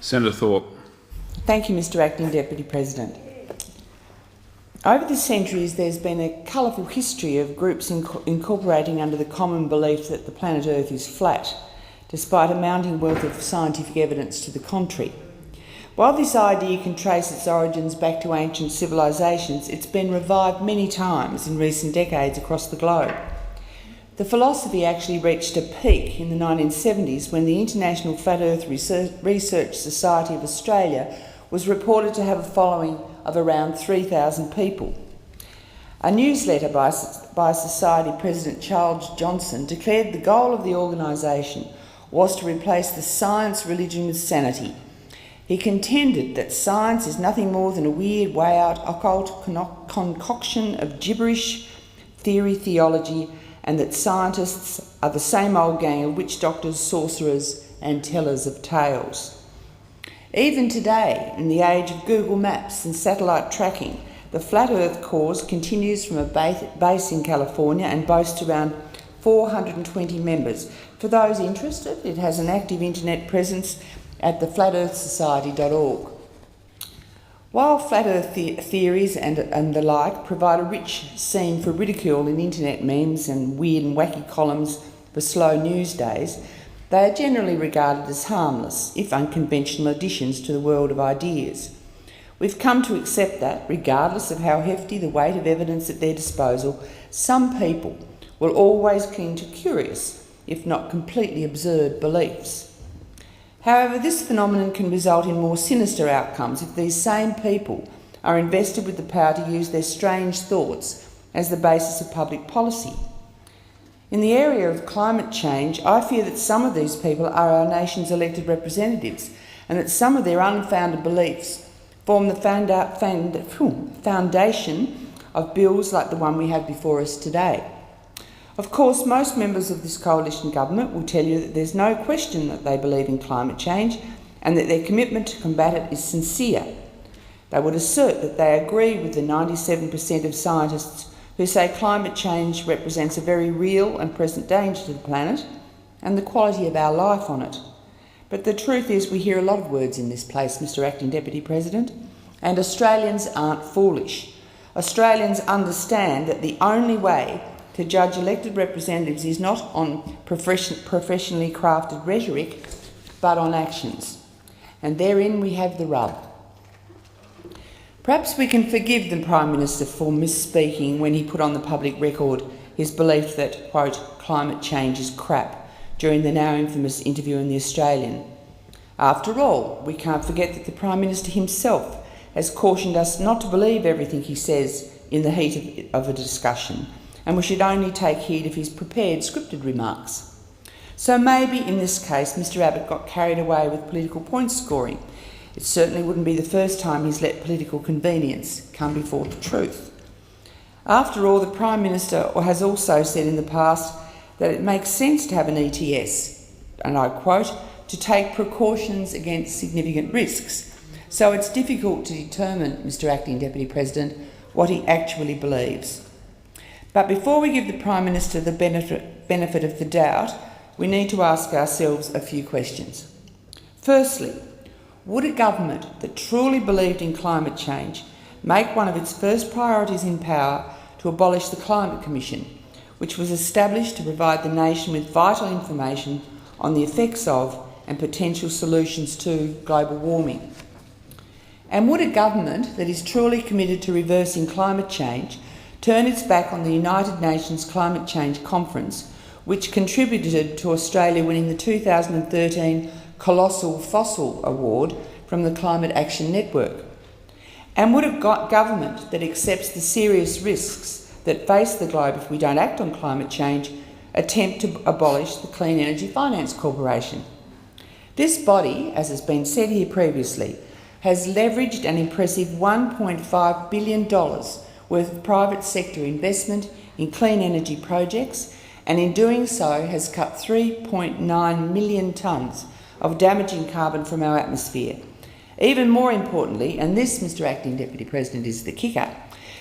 Senator Thorp. Thank you, Mr Acting Deputy President. Over the centuries, there's been a colourful history of groups incorporating under the common belief that the planet Earth is flat, despite a mounting wealth of scientific evidence to the contrary. While this idea can trace its origins back to ancient civilisations, it's been revived many times in recent decades across the globe. The philosophy actually reached a peak in the 1970s when the International Flat Earth Research Society of Australia was reported to have a following of around 3,000 people. A newsletter by Society President Charles Johnson declared the goal of the organisation was to replace the science religion with sanity. He contended that science is nothing more than a weird, way-out, occult concoction of gibberish, theology, and that scientists are the same old gang of witch doctors, sorcerers, and tellers of tales. Even today, in the age of Google Maps and satellite tracking, the Flat Earth cause continues from a base in California and boasts around 420 members. For those interested, it has an active internet presence at theflatearthsociety.org. While flat earth theories and the like provide a rich scene for ridicule in internet memes and weird and wacky columns for slow news days, they are generally regarded as harmless, if unconventional additions to the world of ideas. We've come to accept that, regardless of how hefty the weight of evidence at their disposal, some people will always cling to curious, if not completely absurd, beliefs. However, this phenomenon can result in more sinister outcomes if these same people are invested with the power to use their strange thoughts as the basis of public policy. In the area of climate change, I fear that some of these people are our nation's elected representatives and that some of their unfounded beliefs form the foundation of bills like the one we have before us today. Of course, most members of this coalition government will tell you that there's no question that they believe in climate change and that their commitment to combat it is sincere. They would assert that they agree with the 97% of scientists who say climate change represents a very real and present danger to the planet and the quality of our life on it. But the truth is we hear a lot of words in this place, Mr Acting Deputy President, and Australians aren't foolish. Australians understand that the only way to judge elected representatives is not on professionally crafted rhetoric, but on actions. And therein we have the rub. Perhaps we can forgive the Prime Minister for misspeaking when he put on the public record his belief that, quote, climate change is crap during the now infamous interview in The Australian. After all, we can't forget that the Prime Minister himself has cautioned us not to believe everything he says in the heat of a discussion, and we should only take heed of his prepared scripted remarks. So maybe in this case Mr Abbott got carried away with political point scoring. It certainly wouldn't be the first time he's let political convenience come before the truth. After all, the Prime Minister has also said in the past that it makes sense to have an ETS, and I quote, to take precautions against significant risks. So it's difficult to determine, Mr Acting Deputy President, what he actually believes. But before we give the Prime Minister the benefit of the doubt, we need to ask ourselves a few questions. Firstly, would a government that truly believed in climate change make one of its first priorities in power to abolish the Climate Commission, which was established to provide the nation with vital information on the effects of and potential solutions to global warming? And would a government that is truly committed to reversing climate change turn its back on the United Nations Climate Change Conference, which contributed to Australia winning the 2013 Colossal Fossil Award from the Climate Action Network? And would a government that accepts the serious risks that face the globe if we don't act on climate change attempt to abolish the Clean Energy Finance Corporation? This body, as has been said here previously, has leveraged an impressive $1.5 billion worth of private sector investment in clean energy projects, and in doing so has cut 3.9 million tonnes of damaging carbon from our atmosphere. Even more importantly, and this, Mr Acting Deputy President, is the kicker,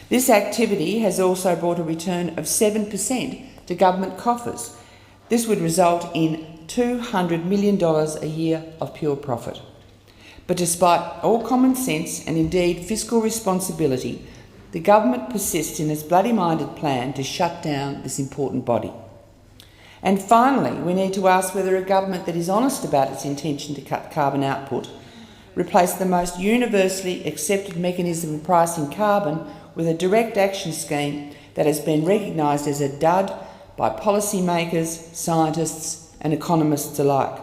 this activity has also brought a return of 7% to government coffers. This would result in $200 million a year of pure profit. But despite all common sense and indeed fiscal responsibility, the government persists in its bloody-minded plan to shut down this important body. And finally, we need to ask whether a government that is honest about its intention to cut carbon output, replace the most universally accepted mechanism of pricing carbon with a direct action scheme that has been recognised as a dud by policymakers, scientists and economists alike.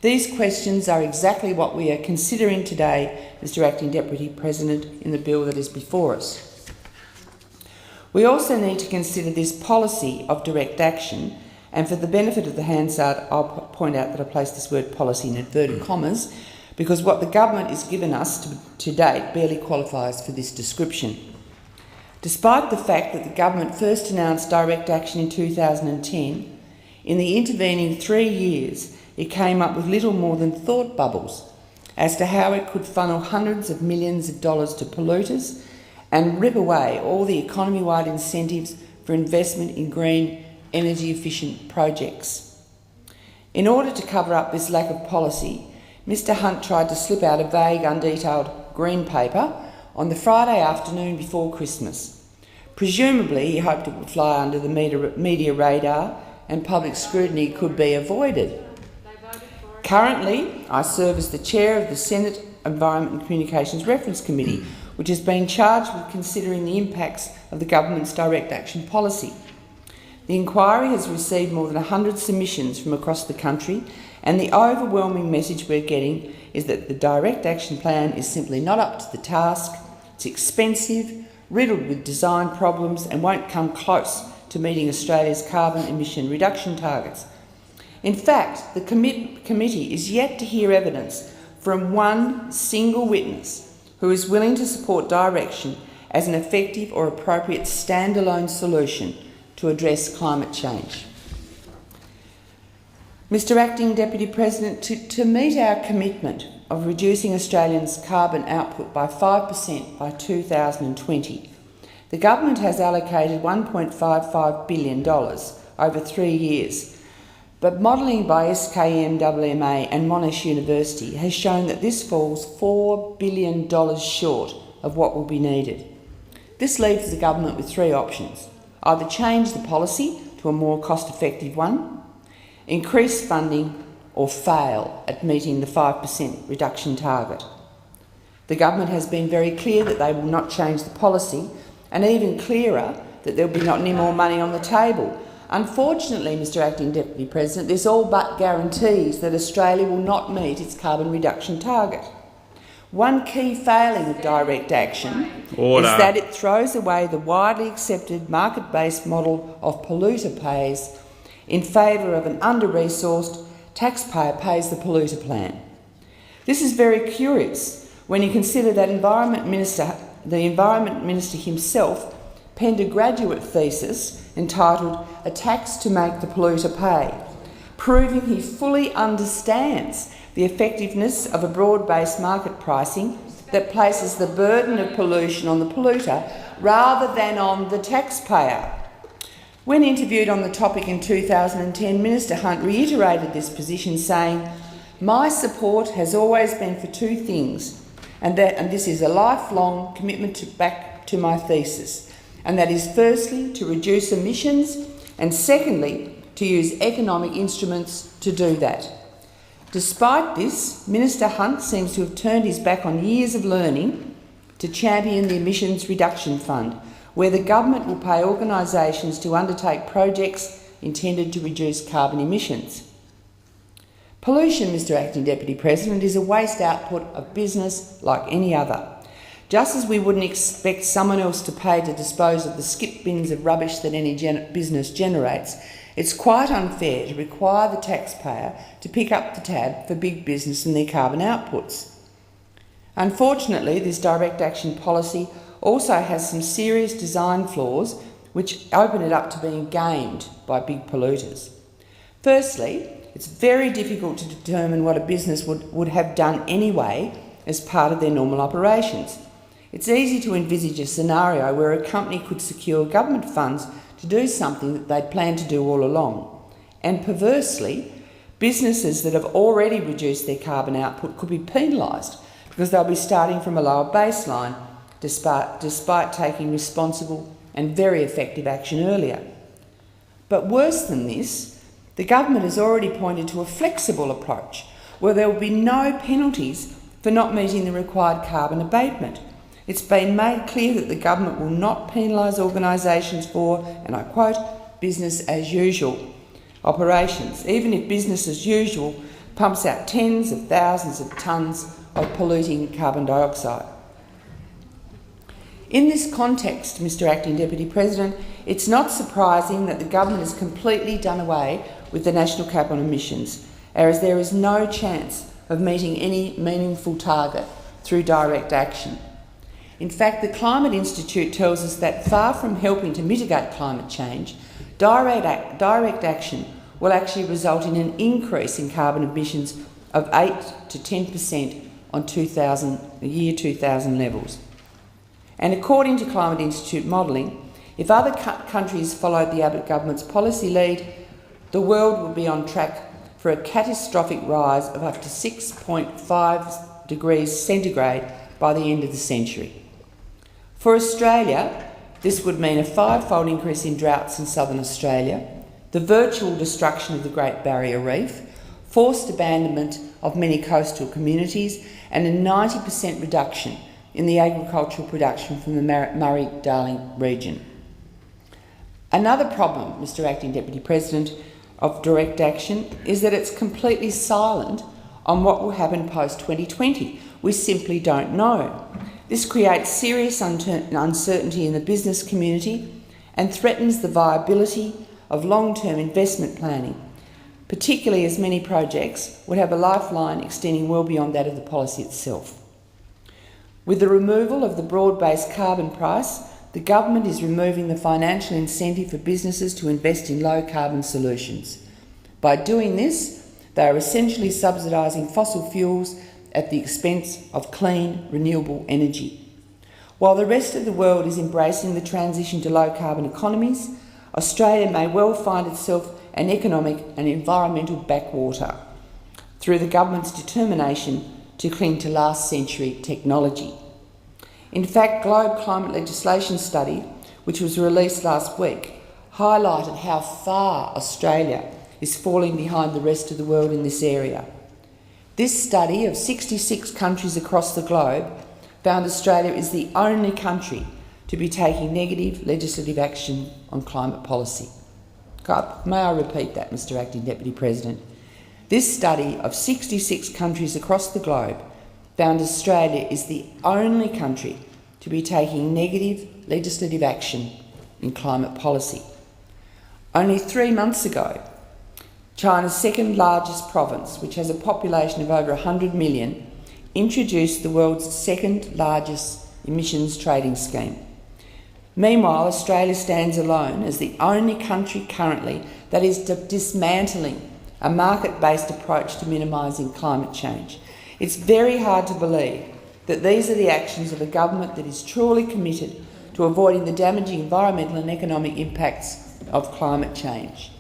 These questions are exactly what we are considering today, Mr Acting Deputy President, in the bill that is before us. We also need to consider this policy of direct action, and for the benefit of the Hansard, I'll point out that I place this word policy in inverted commas, because what the government has given us to date barely qualifies for this description. Despite the fact that the government first announced direct action in 2010, in the intervening 3 years, it came up with little more than thought bubbles as to how it could funnel hundreds of millions of dollars to polluters and rip away all the economy-wide incentives for investment in green, energy-efficient projects. In order to cover up this lack of policy, Mr Hunt tried to slip out a vague, undetailed green paper on the Friday afternoon before Christmas. Presumably, he hoped it would fly under the media radar and public scrutiny could be avoided. Currently, I serve as the chair of the Senate Environment and Communications Reference Committee, which has been charged with considering the impacts of the government's direct action policy. The inquiry has received more than 100 submissions from across the country, and the overwhelming message we're getting is that the direct action plan is simply not up to the task, it's expensive, riddled with design problems, and won't come close to meeting Australia's carbon emission reduction targets. In fact, the committee is yet to hear evidence from one single witness who is willing to support direction as an effective or appropriate standalone solution to address climate change. Mr Acting Deputy President, to meet our commitment of reducing Australians' carbon output by 5% by 2020, the government has allocated $1.55 billion over 3 years. But modelling by SKM-WMA and Monash University has shown that this falls $4 billion short of what will be needed. This leaves the government with three options: either change the policy to a more cost-effective one, increase funding, or fail at meeting the 5% reduction target. The government has been very clear that they will not change the policy, and even clearer that there will be not any more money on the table. Unfortunately, Mr Acting Deputy President, this all but guarantees that Australia will not meet its carbon reduction target. One key failing of direct action is that it throws away the widely accepted market-based model of polluter pays in favour of an under-resourced taxpayer pays the polluter plan. This is very curious when you consider that the Environment Minister himself penned a graduate thesis entitled "A Tax to Make the Polluter Pay," proving he fully understands the effectiveness of a broad-based market pricing that places the burden of pollution on the polluter rather than on the taxpayer. When interviewed on the topic in 2010, Minister Hunt reiterated this position, saying, "My support has always been for two things, and this is a lifelong commitment back to my thesis, and that is firstly to reduce emissions and secondly to use economic instruments to do that." Despite this, Minister Hunt seems to have turned his back on years of learning to champion the Emissions Reduction Fund, where the government will pay organisations to undertake projects intended to reduce carbon emissions. Pollution, Mr Acting Deputy President, is a waste output of business like any other. Just as we wouldn't expect someone else to pay to dispose of the skip bins of rubbish that any business generates, it's quite unfair to require the taxpayer to pick up the tab for big business and their carbon outputs. Unfortunately, this direct action policy also has some serious design flaws which open it up to being gamed by big polluters. Firstly, it's very difficult to determine what a business would have done anyway as part of their normal operations. It's easy to envisage a scenario where a company could secure government funds to do something that they'd planned to do all along. And perversely, Businesses that have already reduced their carbon output could be penalised because they'll be starting from a lower baseline despite taking responsible and very effective action earlier. But worse than this, the government has already pointed to a flexible approach where there will be no penalties for not meeting the required carbon abatement. It's been made clear that the government will not penalise organisations for, and I quote, business as usual operations, even if business as usual pumps out tens of thousands of tonnes of polluting carbon dioxide. In this context, Mr Acting Deputy President, it's not surprising that the government has completely done away with the national cap on emissions, as there is no chance of meeting any meaningful target through direct action. In fact, the Climate Institute tells us that far from helping to mitigate climate change, direct action will actually result in an increase in carbon emissions of 8 to 10% on year 2000 levels. And according to Climate Institute modelling, if other countries followed the Abbott government's policy lead, the world would be on track for a catastrophic rise of up to 6.5 degrees centigrade by the end of the century. For Australia, this would mean a 5-fold increase in droughts in southern Australia, the virtual destruction of the Great Barrier Reef, forced abandonment of many coastal communities, and a 90% reduction in the agricultural production from the Murray-Darling region. Another problem, Mr Acting Deputy President, of direct action is that it's completely silent on what will happen post-2020. We simply don't know. This creates serious uncertainty in the business community and threatens the viability of long-term investment planning, particularly as many projects would have a lifeline extending well beyond that of the policy itself. With the removal of the broad-based carbon price, the government is removing the financial incentive for businesses to invest in low-carbon solutions. By doing this, they are essentially subsidising fossil fuels at the expense of clean, renewable energy. While the rest of the world is embracing the transition to low-carbon economies, Australia may well find itself an economic and environmental backwater through the government's determination to cling to last-century technology. In fact, Globe Climate Legislation Study, which was released last week, highlighted how far Australia is falling behind the rest of the world in this area. This study of 66 countries across the globe found Australia is the only country to be taking negative legislative action on climate policy. God, may I repeat that, Mr Acting Deputy President? This study of 66 countries across the globe found Australia is the only country to be taking negative legislative action in climate policy. Only 3 months ago, China's second largest province, which has a population of over 100 million, introduced the world's second largest emissions trading scheme. Meanwhile, Australia stands alone as the only country currently that is dismantling a market-based approach to minimising climate change. It's very hard to believe that these are the actions of a government that is truly committed to avoiding the damaging environmental and economic impacts of climate change.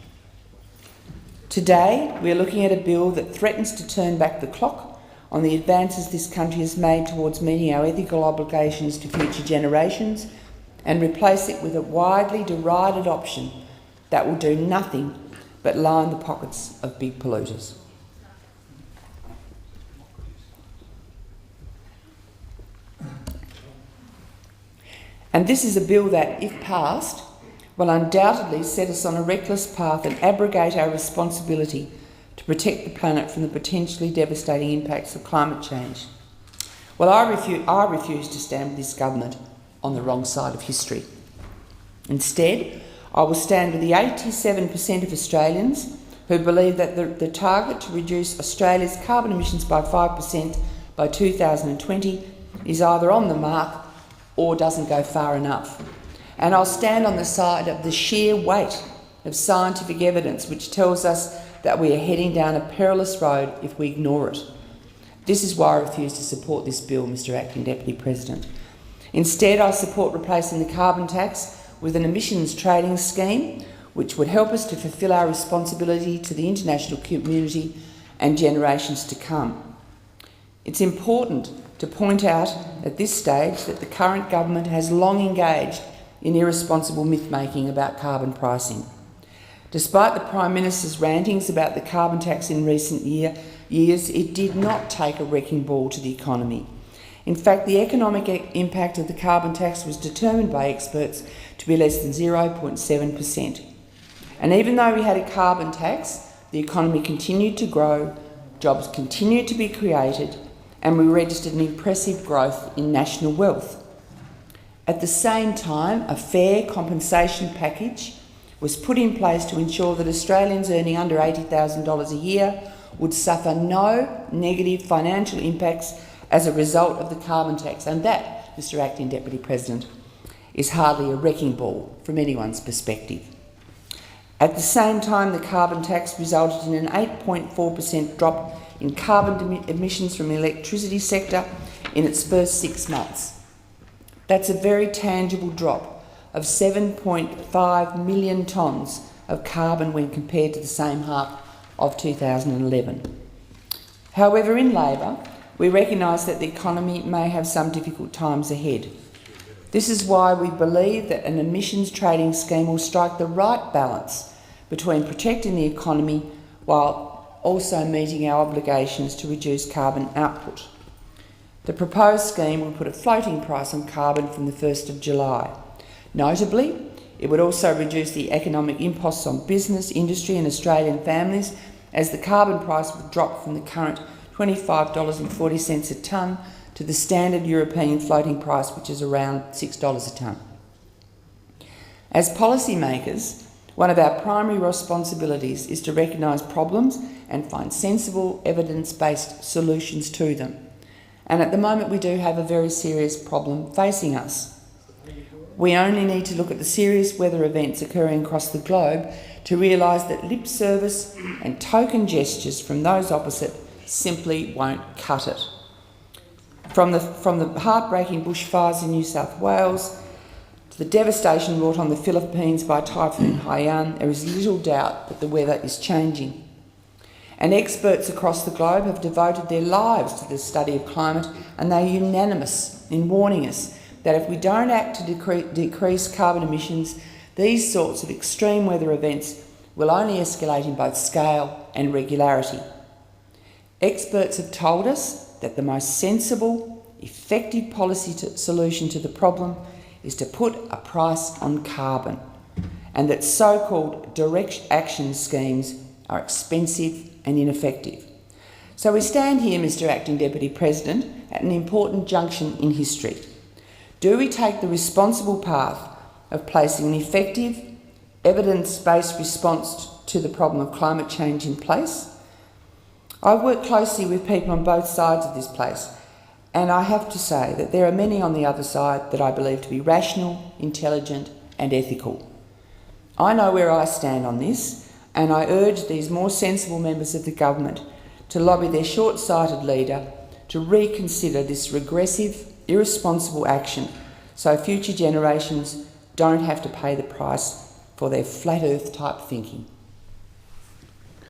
Today, we are looking at a bill that threatens to turn back the clock on the advances this country has made towards meeting our ethical obligations to future generations and replace it with a widely derided option that will do nothing but line the pockets of big polluters. And this is a bill that, if passed, will undoubtedly set us on a reckless path and abrogate our responsibility to protect the planet from the potentially devastating impacts of climate change. Well, I refuse to stand with this government on the wrong side of history. Instead, I will stand with the 87% of Australians who believe that the target to reduce Australia's carbon emissions by 5% by 2020 is either on the mark or doesn't go far enough. And I'll stand on the side of the sheer weight of scientific evidence which tells us that we are heading down a perilous road if we ignore it. This is why I refuse to support this bill, Mr Acting Deputy President. Instead, I support replacing the carbon tax with an emissions trading scheme which would help us to fulfil our responsibility to the international community and generations to come. It's important to point out at this stage that the current government has long engaged in irresponsible myth-making about carbon pricing. Despite the Prime Minister's rantings about the carbon tax in recent years, it did not take a wrecking ball to the economy. In fact, the economic impact of the carbon tax was determined by experts to be less than 0.7%. And even though we had a carbon tax, the economy continued to grow, jobs continued to be created, and we registered an impressive growth in national wealth. At the same time, a fair compensation package was put in place to ensure that Australians earning under $80,000 a year would suffer no negative financial impacts as a result of the carbon tax. And that, Mr Acting Deputy President, is hardly a wrecking ball from anyone's perspective. At the same time, the carbon tax resulted in an 8.4% drop in carbon emissions from the electricity sector in its first 6 months. That's a very tangible drop of 7.5 million tonnes of carbon when compared to the same half of 2011. However, in Labor, we recognise that the economy may have some difficult times ahead. This is why we believe that an emissions trading scheme will strike the right balance between protecting the economy while also meeting our obligations to reduce carbon output. The proposed scheme will put a floating price on carbon from the 1st of July. Notably, it would also reduce the economic imposts on business, industry and Australian families, as the carbon price would drop from the current $25.40 a tonne to the standard European floating price, which is around $6 a tonne. As policymakers, one of our primary responsibilities is to recognise problems and find sensible, evidence-based solutions to them. And at the moment we do have a very serious problem facing us. We only need to look at the serious weather events occurring across the globe to realise that lip service and token gestures from those opposite simply won't cut it. From the heartbreaking bushfires in New South Wales to the devastation wrought on the Philippines by Typhoon Haiyan, there is little doubt that the weather is changing. And experts across the globe have devoted their lives to the study of climate, and they are unanimous in warning us that if we don't act to decrease carbon emissions, these sorts of extreme weather events will only escalate in both scale and regularity. Experts have told us that the most sensible, effective policy solution to the problem is to put a price on carbon, and that so-called direct action schemes are expensive and ineffective. So we stand here, Mr Acting Deputy President, at an important junction in history. Do we take the responsible path of placing an effective, evidence-based response to the problem of climate change in place? I've worked closely with people on both sides of this place, and I have to say that there are many on the other side that I believe to be rational, intelligent and ethical. I know where I stand on this, and I urge these more sensible members of the government to lobby their short-sighted leader to reconsider this regressive, irresponsible action so future generations don't have to pay the price for their flat earth type thinking.